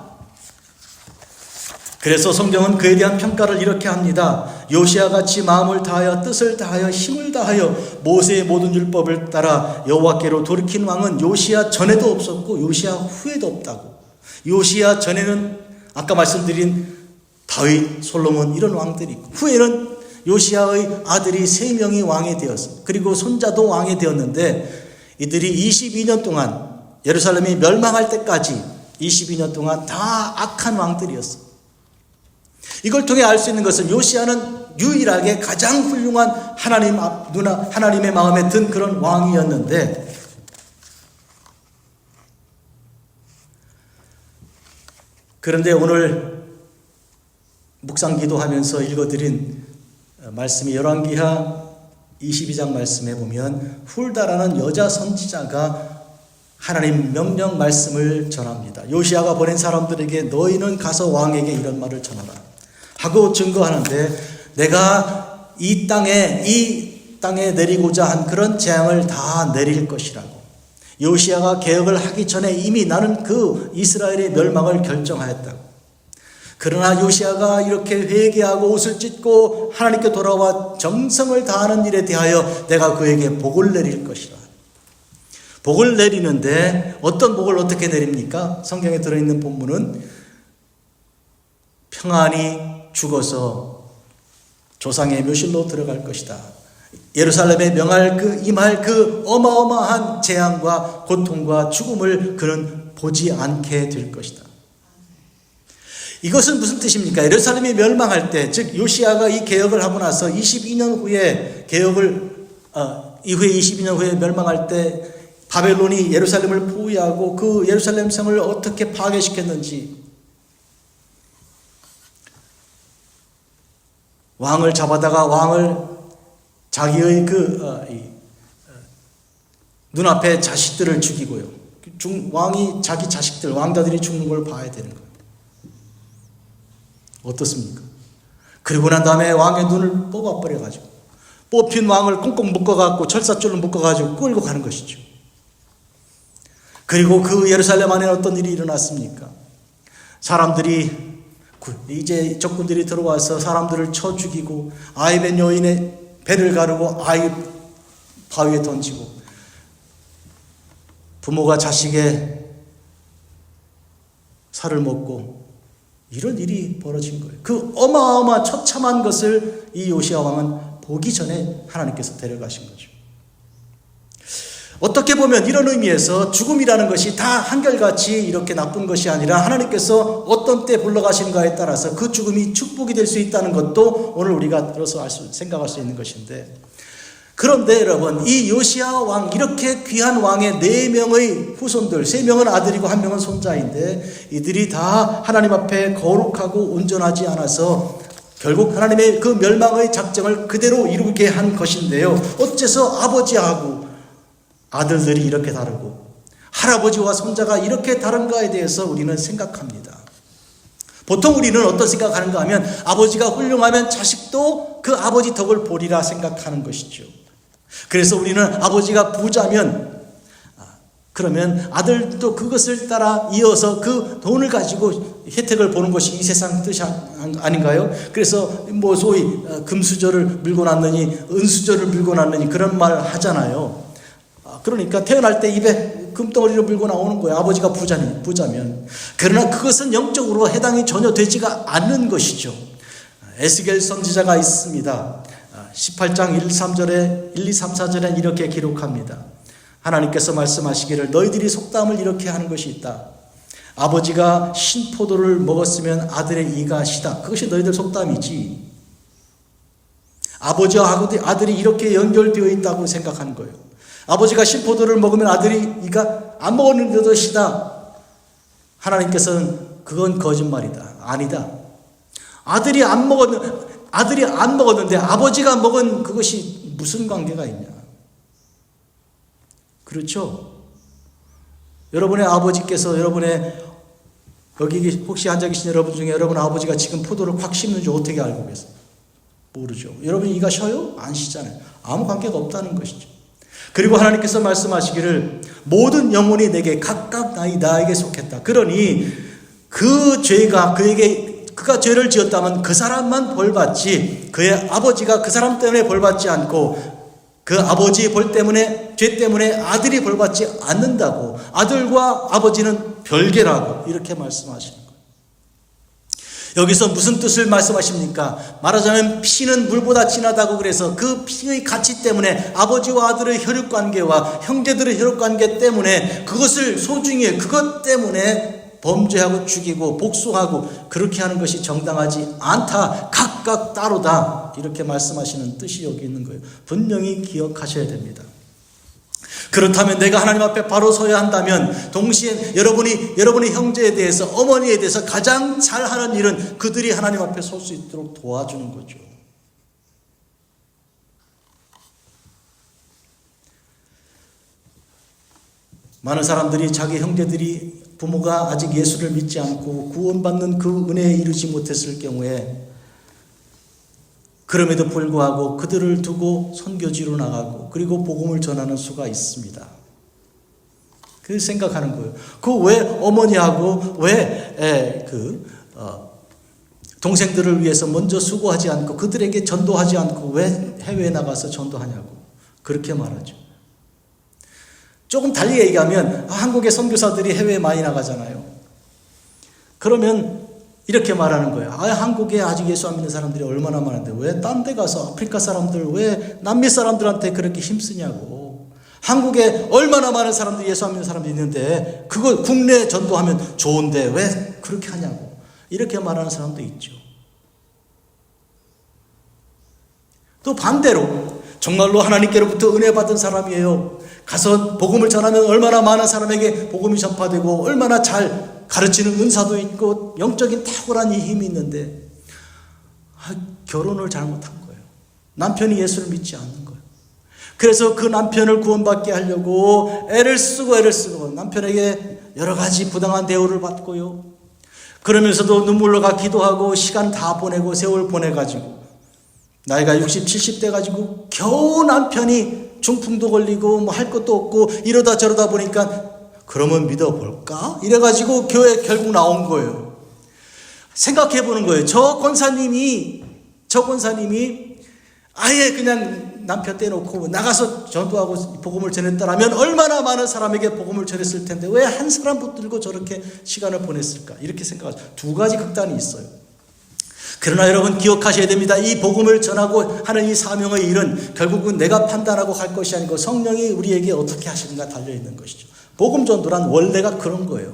A: 그래서 성경은 그에 대한 평가를 이렇게 합니다. 요시야같이 마음을 다하여 뜻을 다하여 힘을 다하여 모세의 모든 율법을 따라 여호와께로 돌이킨 왕은 요시야 전에도 없었고 요시야 후에도 없다고. 요시야 전에는 아까 말씀드린 다윗, 솔로몬 이런 왕들이 있고, 후에는 요시야의 아들이 3명이 왕이 되었습니다. 그리고 손자도 왕이 되었는데, 이들이 22년 동안, 예루살렘이 멸망할 때까지 22년 동안 다 악한 왕들이었습니다. 이걸 통해 알 수 있는 것은 요시야는 유일하게 가장 훌륭한 하나님의 마음에 든 그런 왕이었는데, 그런데 오늘 묵상 기도하면서 읽어드린 말씀이 열왕기하 22장 말씀에 보면 훌다라는 여자 선지자가 하나님 명령 말씀을 전합니다. 요시야가 보낸 사람들에게 너희는 가서 왕에게 이런 말을 전하라 하고 증거하는데, 내가 이 땅에 내리고자 한 그런 재앙을 다 내릴 것이라고. 요시야가 개혁을 하기 전에 이미 나는 그 이스라엘의 멸망을 결정하였다고. 그러나 요시야가 이렇게 회개하고 옷을 찢고 하나님께 돌아와 정성을 다하는 일에 대하여 내가 그에게 복을 내릴 것이라. 복을 내리는데 어떤 복을 어떻게 내립니까? 성경에 들어있는 본문은 평안히 죽어서 조상의 묘실로 들어갈 것이다. 예루살렘에 임할 그 어마어마한 재앙과 고통과 죽음을 그는 보지 않게 될 것이다. 이것은 무슨 뜻입니까? 예루살렘이 멸망할 때, 즉 요시야가 이 개혁을 하고 나서 22년 후에 이후에 22년 후에 멸망할 때 바벨론이 예루살렘을 포위하고 그 예루살렘 성을 어떻게 파괴시켰는지, 왕을 잡아다가 왕을 자기의 눈앞에 자식들을 죽이고요. 왕이 자기 자식들, 왕자들이 죽는 걸 봐야 되는 거예요. 어떻습니까? 그리고 난 다음에 왕의 눈을 뽑아버려가지고 뽑힌 왕을 꽁꽁 묶어갖고 철사줄로 묶어가지고 끌고 가는 것이죠. 그리고 그 예루살렘 안에 어떤 일이 일어났습니까? 사람들이 이제 적군들이 들어와서 사람들을 쳐 죽이고 아이벤 여인의 배를 가르고 아이 바위에 던지고 부모가 자식의 살을 먹고 이런 일이 벌어진 거예요. 그 어마어마한 처참한 것을 이 요시야 왕은 보기 전에 하나님께서 데려가신 거죠. 어떻게 보면 이런 의미에서 죽음이라는 것이 다 한결같이 이렇게 나쁜 것이 아니라 하나님께서 어떤 때 불러가시는가에 따라서 그 죽음이 축복이 될 수 있다는 것도 오늘 우리가 들어서 생각할 수 있는 것인데, 그런데 여러분, 이 요시야 왕, 이렇게 귀한 왕의 4명의 후손들, 3명은 아들이고 1명은 손자인데 이들이 다 하나님 앞에 거룩하고 온전하지 않아서 결국 하나님의 그 멸망의 작정을 그대로 이루게 한 것인데요. 어째서 아버지하고 아들들이 이렇게 다르고 할아버지와 손자가 이렇게 다른가에 대해서 우리는 생각합니다. 보통 우리는 어떤 생각하는가 하면 아버지가 훌륭하면 자식도 그 아버지 덕을 보리라 생각하는 것이죠. 그래서 우리는 아버지가 부자면 그러면 아들도 그것을 따라 이어서 그 돈을 가지고 혜택을 보는 것이 이 세상 뜻이 아닌가요? 그래서 뭐 소위 금수저를 물고 났느니 은수저를 물고 났느니 그런 말 하잖아요. 그러니까 태어날 때 입에 금덩어리를 물고 나오는 거예요. 아버지가 부자면. 그러나 그것은 영적으로 해당이 전혀 되지가 않는 것이죠. 에스겔 선지자가 있습니다. 18장 1, 3절에 1, 2, 3, 4절엔 이렇게 기록합니다. 하나님께서 말씀하시기를 너희들이 속담을 이렇게 하는 것이 있다. 아버지가 신포도를 먹었으면 아들의 이가 시다. 그것이 너희들 속담이지. 아버지와 아들이 이렇게 연결되어 있다고 생각하는 거예요. 아버지가 신포도를 먹으면 아들이 이가 안 먹었는데도 시다. 하나님께서는 그건 거짓말이다. 아니다. 아들이 안 먹었는데 아버지가 먹은 그것이 무슨 관계가 있냐. 그렇죠? 여러분의 아버지께서 여러분의 여기 혹시 앉아 계신 여러분 중에 여러분 아버지가 지금 포도를 콱 씹는지 어떻게 알고 계세요? 모르죠. 여러분 이가 쉬어요? 안 쉬잖아요. 아무 관계가 없다는 것이죠. 그리고 하나님께서 말씀하시기를 모든 영혼이 내게 각각 나에게 속했다. 그러니 그 죄가 그가 죄를 지었다면 그 사람만 벌받지 그의 아버지가 그 사람 때문에 벌받지 않고 그 아버지의 죄 때문에 아들이 벌받지 않는다고. 아들과 아버지는 별개라고 이렇게 말씀하시는 거예요. 여기서 무슨 뜻을 말씀하십니까? 말하자면 피는 물보다 진하다고 그래서 그 피의 가치 때문에 아버지와 아들의 혈육관계와 형제들의 혈육관계 때문에 그것을 소중히 해. 그것 때문에 범죄하고 죽이고 복수하고 그렇게 하는 것이 정당하지 않다. 각각 따로다. 이렇게 말씀하시는 뜻이 여기 있는 거예요. 분명히 기억하셔야 됩니다. 그렇다면 내가 하나님 앞에 바로 서야 한다면 동시에 여러분의 형제에 대해서 어머니에 대해서 가장 잘하는 일은 그들이 하나님 앞에 설 수 있도록 도와주는 거죠. 많은 사람들이 자기 형제들이 부모가 아직 예수를 믿지 않고 구원받는 그 은혜에 이르지 못했을 경우에 그럼에도 불구하고 그들을 두고 선교지로 나가고 그리고 복음을 전하는 수가 있습니다. 그 생각하는 거예요. 그 왜 어머니하고 왜 동생들을 위해서 먼저 수고하지 않고 그들에게 전도하지 않고 왜 해외에 나가서 전도하냐고 그렇게 말하죠. 조금 달리 얘기하면 한국의 선교사들이 해외에 많이 나가잖아요. 그러면 이렇게 말하는 거예요. 한국에 아직 예수 안 믿는 사람들이 얼마나 많은데 왜 딴 데 가서 아프리카 사람들 왜 남미 사람들한테 그렇게 힘쓰냐고. 한국에 얼마나 많은 사람들이 예수 안 믿는 사람들이 있는데 그걸 국내 전도하면 좋은데 왜 그렇게 하냐고. 이렇게 말하는 사람도 있죠. 또 반대로 정말로 하나님께로부터 은혜 받은 사람이에요. 가서 복음을 전하면 얼마나 많은 사람에게 복음이 전파되고 얼마나 잘 가르치는 은사도 있고 영적인 탁월한 힘이 있는데 결혼을 잘못한 거예요. 남편이 예수를 믿지 않는 거예요. 그래서 그 남편을 구원받게 하려고 애를 쓰고 남편에게 여러 가지 부당한 대우를 받고요. 그러면서도 눈물로 기도하고 시간 다 보내고 세월 보내가지고 나이가 60, 70대 가지고 겨우 남편이 중풍도 걸리고 뭐 할 것도 없고 이러다 저러다 보니까 그러면 믿어볼까? 이래가지고 교회 결국 나온 거예요. 생각해보는 거예요. 저 권사님이 아예 그냥 남편 떼놓고 나가서 전도하고 복음을 전했다라면 얼마나 많은 사람에게 복음을 전했을 텐데 왜 한 사람 붙들고 저렇게 시간을 보냈을까? 이렇게 생각하죠. 두 가지 극단이 있어요. 그러나 여러분 기억하셔야 됩니다. 이 복음을 전하고 하는 이 사명의 일은 결국은 내가 판단하고 할 것이 아니고 성령이 우리에게 어떻게 하시는가 달려있는 것이죠. 복음 전도란 원래가 그런 거예요.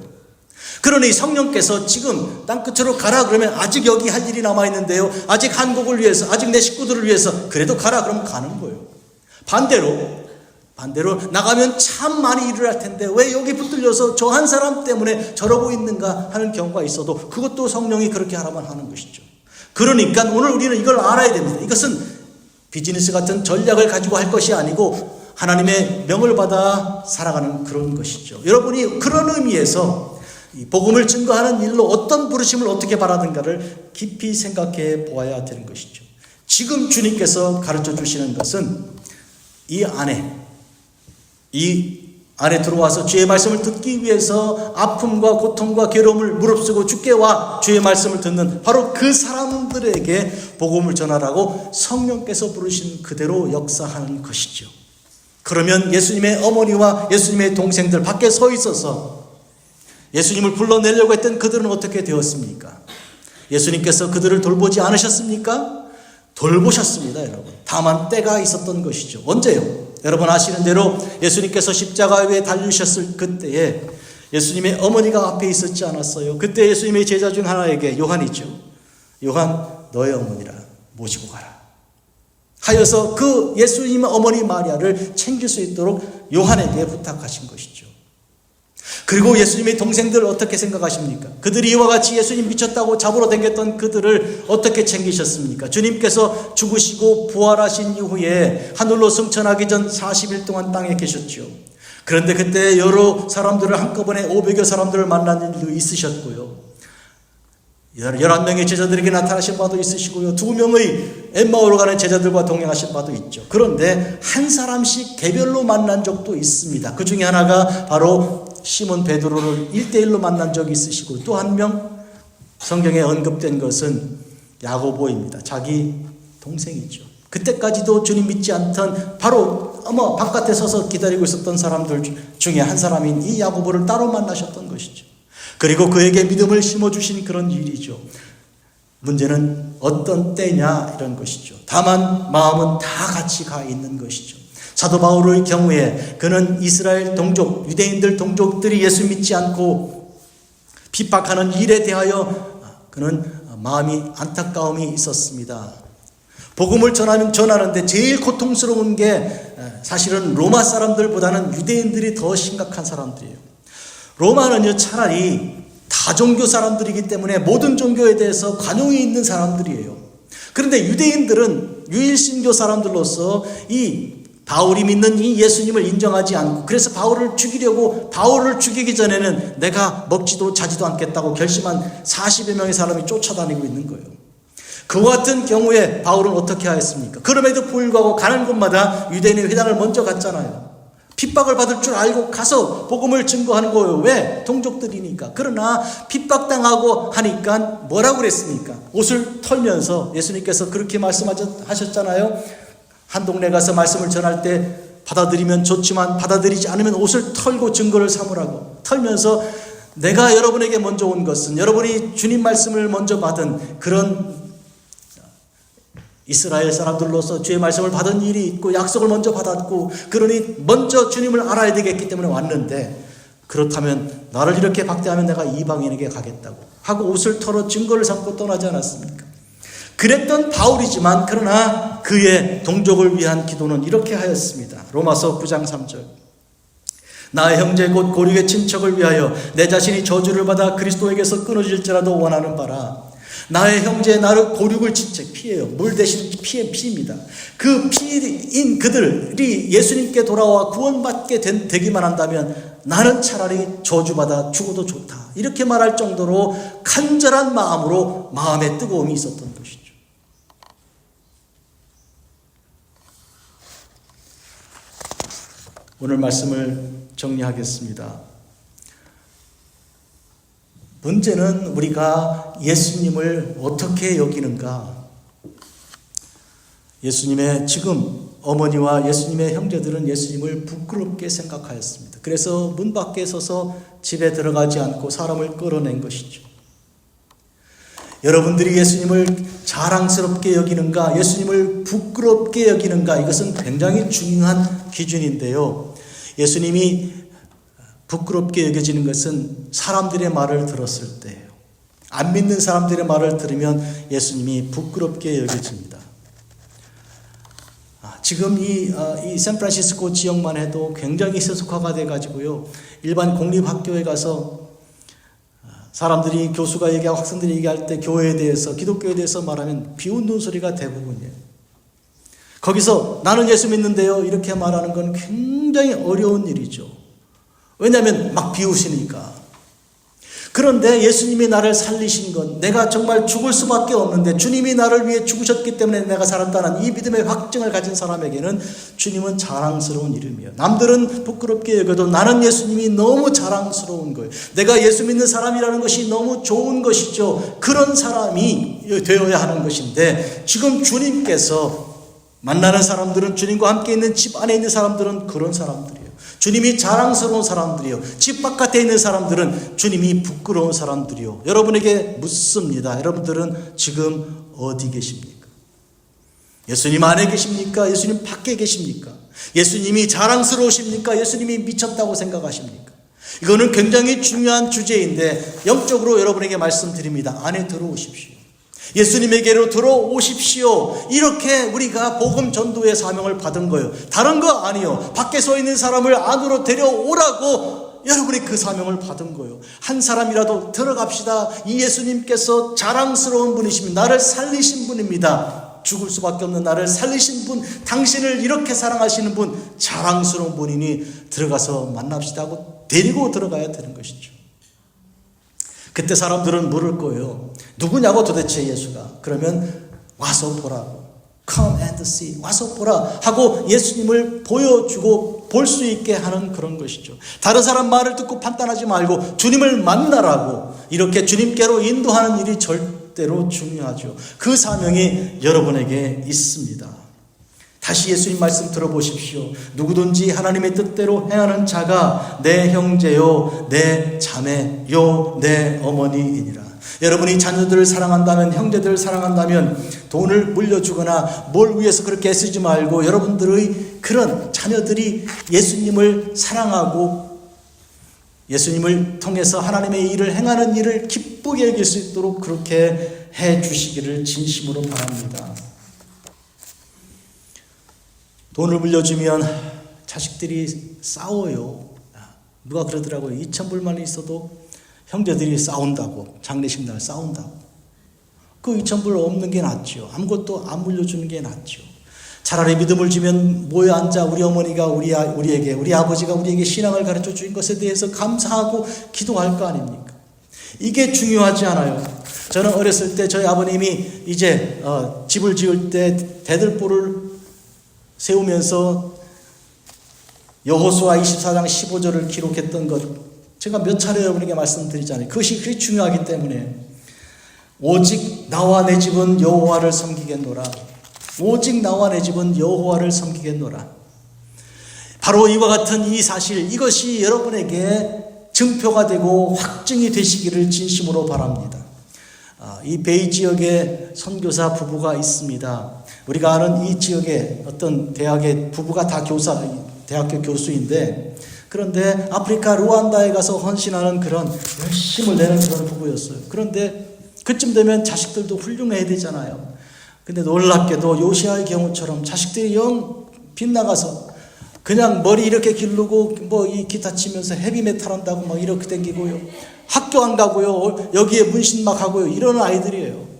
A: 그러니 성령께서 지금 땅끝으로 가라 그러면 아직 여기 할 일이 남아있는데요. 아직 한국을 위해서, 아직 내 식구들을 위해서 그래도 가라 그러면 가는 거예요. 반대로 나가면 참 많이 일을 할 텐데 왜 여기 붙들려서 저 한 사람 때문에 저러고 있는가 하는 경우가 있어도 그것도 성령이 그렇게 하라면 하는 것이죠. 그러니까 오늘 우리는 이걸 알아야 됩니다. 이것은 비즈니스 같은 전략을 가지고 할 것이 아니고 하나님의 명을 받아 살아가는 그런 것이죠. 여러분이 그런 의미에서 이 복음을 증거하는 일로 어떤 부르심을 어떻게 바라는가를 깊이 생각해 보아야 되는 것이죠. 지금 주님께서 가르쳐 주시는 것은 이 안에 들어와서 주의 말씀을 듣기 위해서 아픔과 고통과 괴로움을 무릅쓰고 주께 와 주의 말씀을 듣는 바로 그 사람들에게 복음을 전하라고 성령께서 부르신 그대로 역사하는 것이죠. 그러면 예수님의 어머니와 예수님의 동생들 밖에 서 있어서 예수님을 불러내려고 했던 그들은 어떻게 되었습니까? 예수님께서 그들을 돌보지 않으셨습니까? 돌보셨습니다, 여러분. 다만 때가 있었던 것이죠. 언제요? 여러분 아시는 대로 예수님께서 십자가 위에 달리셨을 그때에 예수님의 어머니가 앞에 있었지 않았어요? 그때 예수님의 제자 중 하나에게 요한이죠. 요한 너의 어머니라 모시고 가라 하여서 그 예수님의 어머니 마리아를 챙길 수 있도록 요한에게 부탁하신 것이죠. 그리고 예수님의 동생들 어떻게 생각하십니까? 그들이 이와 같이 예수님 미쳤다고 잡으러 다녔던 그들을 어떻게 챙기셨습니까? 주님께서 죽으시고 부활하신 이후에 하늘로 승천하기 전 40일 동안 땅에 계셨죠. 그런데 그때 여러 사람들을 한꺼번에 500여 사람들을 만난 일도 있으셨고요. 11명의 제자들에게 나타나신 바도 있으시고요. 2명의 엠마오로 가는 제자들과 동행하신 바도 있죠. 그런데 한 사람씩 개별로 만난 적도 있습니다. 그 중에 하나가 바로 시몬 베드로를 1대1로 만난 적이 있으시고 또 한 명 성경에 언급된 것은 야고보입니다. 자기 동생이죠. 그때까지도 주님 믿지 않던 바로 바깥에 서서 기다리고 있었던 사람들 중에 한 사람인 이 야고보를 따로 만나셨던 것이죠. 그리고 그에게 믿음을 심어주신 그런 일이죠. 문제는 어떤 때냐 이런 것이죠. 다만 마음은 다 같이 가 있는 것이죠. 사도 바울의 경우에 그는 이스라엘 동족, 유대인들 동족들이 예수 믿지 않고 핍박하는 일에 대하여 그는 마음이 안타까움이 있었습니다. 복음을 전하는데 제일 고통스러운 게 사실은 로마 사람들보다는 유대인들이 더 심각한 사람들이에요. 로마는요 차라리 다종교 사람들이기 때문에 모든 종교에 대해서 관용이 있는 사람들이에요. 그런데 유대인들은 유일신교 사람들로서 이 바울이 믿는 이 예수님을 인정하지 않고 그래서 바울을 죽이기 전에는 내가 먹지도 자지도 않겠다고 결심한 40여 명의 사람이 쫓아다니고 있는 거예요. 그와 같은 경우에 바울은 어떻게 하였습니까? 그럼에도 불구하고 가는 곳마다 유대인의 회당을 먼저 갔잖아요. 핍박을 받을 줄 알고 가서 복음을 증거하는 거예요. 왜? 동족들이니까. 그러나 핍박당하고 하니까 뭐라고 그랬습니까? 옷을 털면서 예수님께서 그렇게 말씀하셨잖아요. 한 동네 가서 말씀을 전할 때 받아들이면 좋지만 받아들이지 않으면 옷을 털고 증거를 삼으라고 털면서 내가 여러분에게 먼저 온 것은 여러분이 주님 말씀을 먼저 받은 그런 이스라엘 사람들로서 주의 말씀을 받은 일이 있고 약속을 먼저 받았고 그러니 먼저 주님을 알아야 되겠기 때문에 왔는데 그렇다면 나를 이렇게 박대하면 내가 이방인에게 가겠다고 하고 옷을 털어 증거를 삼고 떠나지 않았습니까? 그랬던 바울이지만 그러나 그의 동족을 위한 기도는 이렇게 하였습니다. 로마서 9장 3절 나의 형제 곧 고륙의 친척을 위하여 내 자신이 저주를 받아 그리스도에게서 끊어질지라도 원하는 바라. 나의 형제 나를 고륙을 친척 피예요. 물 대신 피입니다. 그 피인 그들이 예수님께 돌아와 구원받게 되기만 한다면 나는 차라리 저주받아 죽어도 좋다. 이렇게 말할 정도로 간절한 마음으로 마음의 뜨거움이 있었던 것이죠. 오늘 말씀을 정리하겠습니다. 문제는 우리가 예수님을 어떻게 여기는가? 예수님의 지금 어머니와 예수님의 형제들은 예수님을 부끄럽게 생각하였습니다. 그래서 문 밖에 서서 집에 들어가지 않고 사람을 끌어낸 것이죠. 여러분들이 예수님을 자랑스럽게 여기는가, 예수님을 부끄럽게 여기는가, 이것은 굉장히 중요한 기준인데요. 예수님이 부끄럽게 여겨지는 것은 사람들의 말을 들었을 때예요. 안 믿는 사람들의 말을 들으면 예수님이 부끄럽게 여겨집니다. 지금 이 샌프란시스코 지역만 해도 굉장히 세속화가 돼가지고요. 일반 공립학교에 가서 사람들이, 교수가 얘기하고 학생들이 얘기할 때 교회에 대해서, 기독교에 대해서 말하면 비웃는 소리가 대부분이에요. 거기서 나는 예수 믿는데요, 이렇게 말하는 건 굉장히 어려운 일이죠. 왜냐하면 막 비웃으니까. 그런데 예수님이 나를 살리신 건, 내가 정말 죽을 수밖에 없는데 주님이 나를 위해 죽으셨기 때문에 내가 살았다는 이 믿음의 확증을 가진 사람에게는 주님은 자랑스러운 이름이에요. 남들은 부끄럽게 여겨도 나는 예수님이 너무 자랑스러운 거예요. 내가 예수 믿는 사람이라는 것이 너무 좋은 것이죠. 그런 사람이 되어야 하는 것인데, 지금 주님께서 만나는 사람들은, 주님과 함께 있는 집 안에 있는 사람들은 그런 사람들이에요. 주님이 자랑스러운 사람들이요. 집 바깥에 있는 사람들은 주님이 부끄러운 사람들이요. 여러분에게 묻습니다. 여러분들은 지금 어디 계십니까? 예수님 안에 계십니까? 예수님 밖에 계십니까? 예수님이 자랑스러우십니까? 예수님이 미쳤다고 생각하십니까? 이거는 굉장히 중요한 주제인데, 영적으로 여러분에게 말씀드립니다. 안에 들어오십시오. 예수님에게로 들어오십시오. 이렇게 우리가 복음 전도의 사명을 받은 거예요. 다른 거 아니요. 밖에 서 있는 사람을 안으로 데려오라고 여러분이 그 사명을 받은 거예요. 한 사람이라도 들어갑시다. 이 예수님께서 자랑스러운 분이십니다. 나를 살리신 분입니다. 죽을 수밖에 없는 나를 살리신 분, 당신을 이렇게 사랑하시는 분, 자랑스러운 분이니 들어가서 만납시다 하고 데리고 들어가야 되는 것이죠. 그때 사람들은 물을 거예요. 누구냐고 도대체 예수가. 그러면 와서 보라고. Come and see. 와서 보라 하고 예수님을 보여주고 볼 수 있게 하는 그런 것이죠. 다른 사람 말을 듣고 판단하지 말고 주님을 만나라고, 이렇게 주님께로 인도하는 일이 절대로 중요하죠. 그 사명이 여러분에게 있습니다. 다시 예수님 말씀 들어보십시오. 누구든지 하나님의 뜻대로 행하는 자가 내 형제요, 내 자매요, 내 어머니이니라. 여러분이 자녀들을 사랑한다면, 형제들을 사랑한다면 돈을 물려주거나 뭘 위해서 그렇게 애쓰지 말고, 여러분들의 그런 자녀들이 예수님을 사랑하고 예수님을 통해서 하나님의 일을 행하는 일을 기쁘게 여길 수 있도록 그렇게 해 주시기를 진심으로 바랍니다. 돈을 물려주면 자식들이 싸워요. 누가 그러더라고요. 2,000불만 있어도 형제들이 싸운다고, 장례식 날 싸운다고. 그 2,000불 없는 게 낫죠. 아무것도 안 물려주는 게 낫죠. 차라리 믿음을 주면 모여 앉아 우리 어머니가 우리에게, 우리 아버지가 우리에게 신앙을 가르쳐 준 것에 대해서 감사하고 기도할 거 아닙니까? 이게 중요하지 않아요. 저는 어렸을 때 저희 아버님이 이제 집을 지을 때 대들보를 세우면서 여호수아 24장 15절을 기록했던 것, 제가 몇 차례 여러분에게 말씀드리잖아요. 그것이 그리 중요하기 때문에, 오직 나와 내 집은 여호와를 섬기겠노라. 오직 나와 내 집은 여호와를 섬기겠노라. 바로 이와 같은 이 사실, 이것이 여러분에게 증표가 되고 확증이 되시기를 진심으로 바랍니다. 이 베이 지역에 선교사 부부가 있습니다. 우리가 아는 이 지역의 어떤 대학의 부부가 다 대학교 교수인데, 그런데 아프리카 루안다에 가서 헌신하는 그런 열심을 내는 그런 부부였어요. 그런데 그쯤 되면 자식들도 훌륭해야 되잖아요. 근데 놀랍게도 요시아의 경우처럼 자식들이 영 빗나가서 그냥 머리 이렇게 기르고 뭐 이 기타 치면서 헤비메탈 한다고 막 이렇게 댕기고요. 학교 안 가고요. 여기에 문신 막 하고요. 이런 아이들이에요.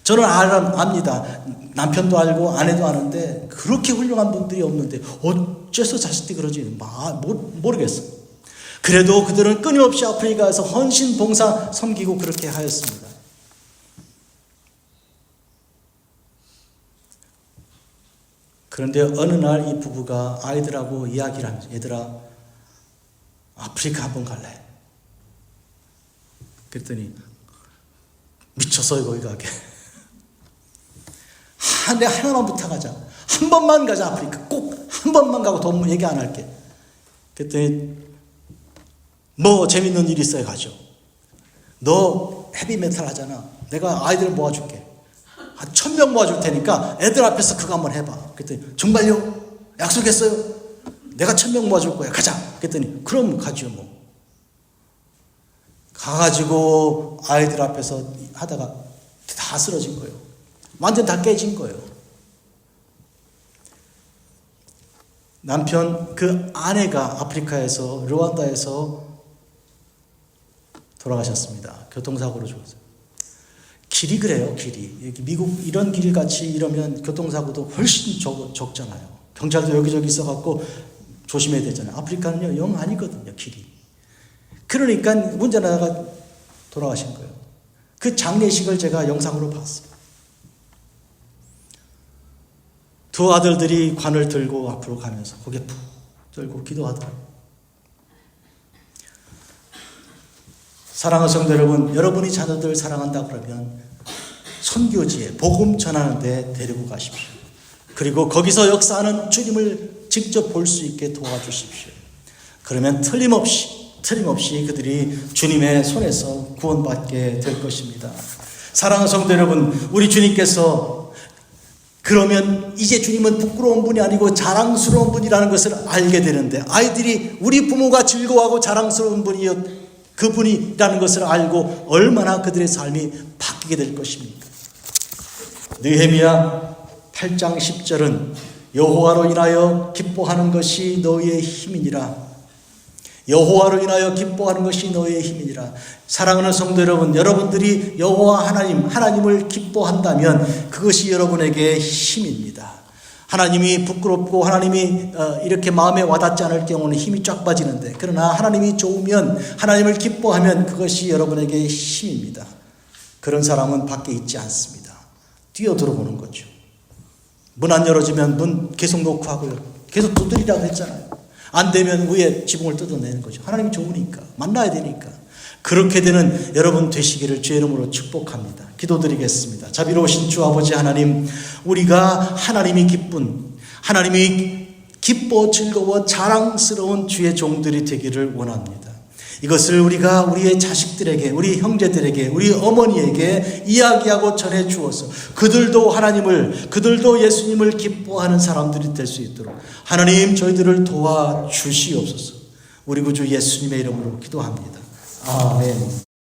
A: 저는 압니다. 남편도 알고 아내도 아는데 그렇게 훌륭한 분들이 없는데 어째서 자식들이 그러지 모르겠어요. 그래도 그들은 끊임없이 아프리카에서 헌신 봉사 섬기고 그렇게 하였습니다. 그런데 어느 날 이 부부가 아이들하고 이야기를 하면서, 얘들아 아프리카 한번 갈래? 그랬더니 미쳤어요. 거기 가게. 내가 하나만 부탁하자. 한 번만 가자. 아프리카 꼭 한 번만 가고 돈 얘기 안 할게. 그랬더니 뭐 재밌는 일 있어요. 가죠. 너 헤비메탈 하잖아. 내가 아이들 모아줄게. 한 1000명 모아줄 테니까 애들 앞에서 그거 한번 해봐. 그랬더니 정말요? 약속했어요? 내가 1000명 모아줄 거야. 가자. 그랬더니 그럼 가죠 뭐. 가가지고 아이들 앞에서 하다가 다 쓰러진 거예요. 완전 다 깨진 거예요. 남편 그 아내가 아프리카에서 르완다에서 돌아가셨습니다. 교통사고로 죽었어요. 길이 그래요. 길이. 여기 미국 이런 길같이 이러면 교통사고도 훨씬 적잖아요. 경찰도 여기저기 있어갖고 조심해야 되잖아요. 아프리카는요 영 아니거든요. 길이. 그러니까 운전하다가 돌아가신 거예요. 그 장례식을 제가 영상으로 봤어요. 두 아들들이 관을 들고 앞으로 가면서 고개 푹 들고 기도하더라고요. 사랑하는 성도 여러분, 여러분이 자녀들 사랑한다 그러면 선교지에 복음 전하는 데 데리고 가십시오. 그리고 거기서 역사하는 주님을 직접 볼 수 있게 도와주십시오. 그러면 틀림없이 그들이 주님의 손에서 구원받게 될 것입니다. 사랑하는 성도 여러분, 우리 주님께서 그러면 이제 주님은 부끄러운 분이 아니고 자랑스러운 분이라는 것을 알게 되는데, 아이들이 우리 부모가 즐거워하고 자랑스러운 그분이라는 것을 알고 얼마나 그들의 삶이 바뀌게 될 것입니까? 느헤미야 8장 10절은 여호와로 인하여 기뻐하는 것이 너희의 힘이니라. 여호와로 인하여 기뻐하는 것이 너희의 힘이니라. 사랑하는 성도 여러분, 여러분들이 여호와 하나님을 기뻐한다면 그것이 여러분에게 힘입니다. 하나님이 부끄럽고 하나님이 이렇게 마음에 와닿지 않을 경우는 힘이 쫙 빠지는데, 그러나 하나님이 좋으면, 하나님을 기뻐하면 그것이 여러분에게 힘입니다. 그런 사람은 밖에 있지 않습니다. 뛰어 들어오는 거죠. 문 안 열어주면 문 계속 놓고 하고요. 계속 두드리라고 했잖아요. 안 되면 위에 지붕을 뜯어내는 거죠. 하나님이 좋으니까, 만나야 되니까. 그렇게 되는 여러분 되시기를 주의 이름으로 축복합니다. 기도드리겠습니다. 자비로우신 주 아버지 하나님, 우리가 하나님이 기뻐 즐거워 자랑스러운 주의 종들이 되기를 원합니다. 이것을 우리가 우리의 자식들에게, 우리 형제들에게, 우리 어머니에게 이야기하고 전해 주어서 그들도 예수님을 기뻐하는 사람들이 될 수 있도록 하나님 저희들을 도와주시옵소서. 우리 구주 예수님의 이름으로 기도합니다. 아멘.